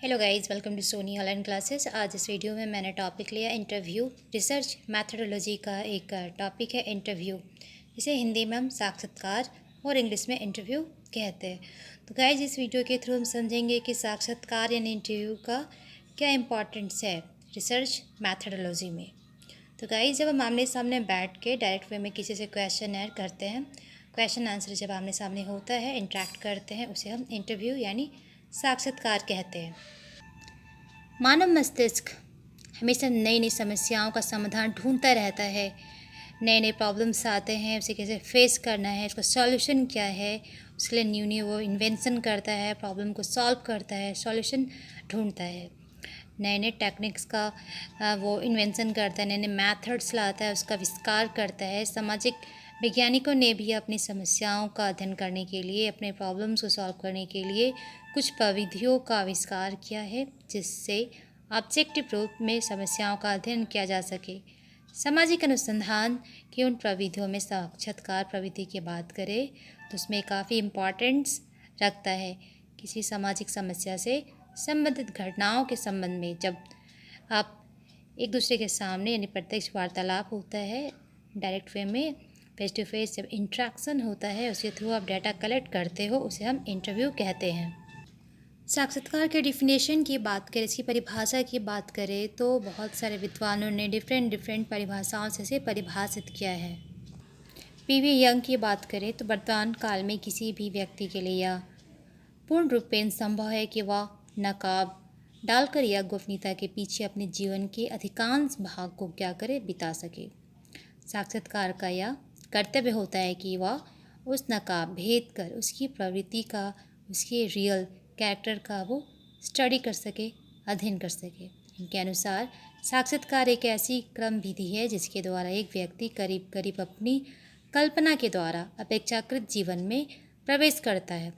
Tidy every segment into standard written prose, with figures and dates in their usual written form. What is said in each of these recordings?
Hello guys, welcome to Soni online classes. आज इस video में मैंने टॉपिक लिया इंटरव्यू। रिसर्च मैथडोलॉजी का एक टॉपिक है इंटरव्यू, जिसे हिंदी में हम साक्षात्कार और इंग्लिश में इंटरव्यू कहते हैं। तो गाइस, इस वीडियो के थ्रू हम समझेंगे कि साक्षात्कार यानी इंटरव्यू का क्या इम्पोर्टेंस है रिसर्च मैथडोलॉजी में। तो गाइस, जब हम आमने सामने बैठ के डायरेक्ट वे में किसी से क्वेश्चन एयर करते हैं, क्वेश्चन आंसर जब आमने सामने होता है, इंटरेक्ट करते हैं, उसे हम इंटरव्यू यानी साक्षात्कार कहते हैं। मानव मस्तिष्क हमेशा नई नई समस्याओं का समाधान ढूंढता रहता है। नए नए प्रॉब्लम्स आते हैं, उसे कैसे फेस करना है, उसका सॉल्यूशन क्या है, उसके लिए न्यू न्यू वो इन्वेंशन करता है, प्रॉब्लम को सॉल्व करता है, सॉल्यूशन ढूंढता है। नए नए टेक्निक्स का वो इन्वेंशन करता है, नए नए मैथड्स लाता है, उसका आविष्कार करता है। सामाजिक वैज्ञानिकों ने भी अपनी समस्याओं का अध्ययन करने के लिए, अपने प्रॉब्लम्स को सॉल्व करने के लिए कुछ प्रविधियों का आविष्कार किया है, जिससे ऑब्जेक्टिव रूप में समस्याओं का अध्ययन किया जा सके। सामाजिक अनुसंधान की उन प्रविधियों में साक्षात्कार प्रविधि की बात करें तो उसमें काफ़ी इम्पॉर्टेंस रखता है। किसी सामाजिक समस्या से संबंधित घटनाओं के संबंध में जब आप एक दूसरे के सामने यानी प्रत्यक्ष वार्तालाप होता है, डायरेक्ट वे में फेस टू फेस जब इंट्रैक्शन होता है, उसके थ्रू आप डाटा कलेक्ट करते हो, उसे हम इंटरव्यू कहते हैं। साक्षात्कार के डिफिनेशन की बात करें, इसकी परिभाषा की बात करें तो बहुत सारे विद्वानों ने डिफरेंट परिभाषाओं से इसे परिभाषित किया है। पीवी यंग की बात करें तो वर्तमान काल में किसी भी व्यक्ति के लिए यह पूर्ण रूपेण संभव है कि वह नकाब डालकर या गोपनीयता के पीछे अपने जीवन के अधिकांश भाग को क्या करे बिता सके। साक्षात्कार का यह कर्तव्य होता है कि वह उस नकाब भेद कर उसकी प्रवृत्ति का, उसके रियल कैरेक्टर का वो स्टडी कर सके, अध्ययन कर सके। इनके अनुसार साक्षात्कार एक ऐसी क्रम विधि है जिसके द्वारा एक व्यक्ति करीब करीब अपनी कल्पना के द्वारा अपेक्षाकृत जीवन में प्रवेश करता है।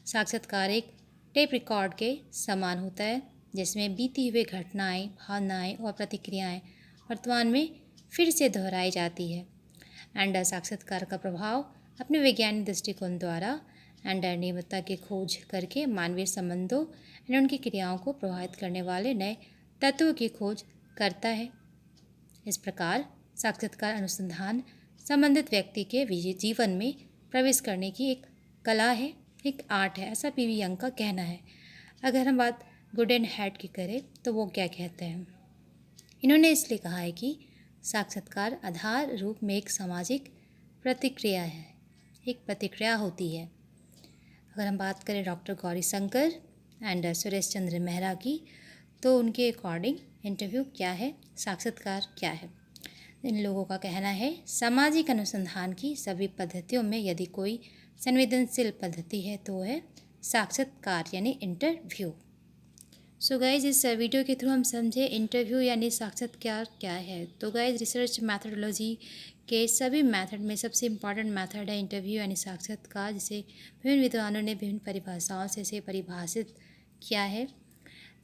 साक्षात्कार एक टेप रिकॉर्ड के समान होता है, जिसमें बीती हुई घटनाएं, भावनाएं और प्रतिक्रियाएं वर्तमान में फिर से दोहराई जाती है। एंडर साक्षात्कार का प्रभाव अपने वैज्ञानिक दृष्टिकोण द्वारा एंडर नियमितता की खोज करके मानवीय संबंधों और उनकी क्रियाओं को प्रभावित करने वाले नए तत्वों की खोज करता है। इस प्रकार साक्षात्कार अनुसंधान संबंधित व्यक्ति के जीवन में प्रवेश करने की एक कला है, एक आर्ट है, ऐसा पीवी यंग का कहना है। अगर हम बात गुडेनहाइट की करें तो वो क्या कहते हैं, इन्होंने इसलिए कहा है कि साक्षात्कार आधार रूप में एक सामाजिक प्रतिक्रिया है, एक प्रतिक्रिया होती है। अगर हम बात करें डॉक्टर गौरी शंकर एंड सुरेश चंद्र मेहरा की, तो उनके अकॉर्डिंग इंटरव्यू क्या है, साक्षात्कार क्या है। इन लोगों का कहना है सामाजिक अनुसंधान की सभी पद्धतियों में यदि कोई संवेदनशील पद्धति है तो है साक्षात्कार यानी इंटरव्यू। सो गाइज, इस वीडियो के थ्रू हम समझे इंटरव्यू यानी साक्षात्कार क्या है। तो गाइज, रिसर्च मैथडोलॉजी के सभी मेथड में सबसे इम्पॉर्टेंट मेथड है इंटरव्यू यानी साक्षात्कार, जिसे विभिन्न विद्वानों ने विभिन्न परिभाषाओं से इसे परिभाषित किया है।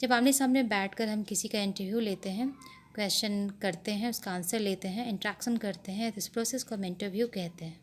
जब आमने सामने बैठकर हम किसी का इंटरव्यू लेते हैं, क्वेश्चन करते हैं, उसका आंसर लेते हैं, इंट्रैक्शन करते हैं, तो इस प्रोसेस को हम इंटरव्यू कहते हैं।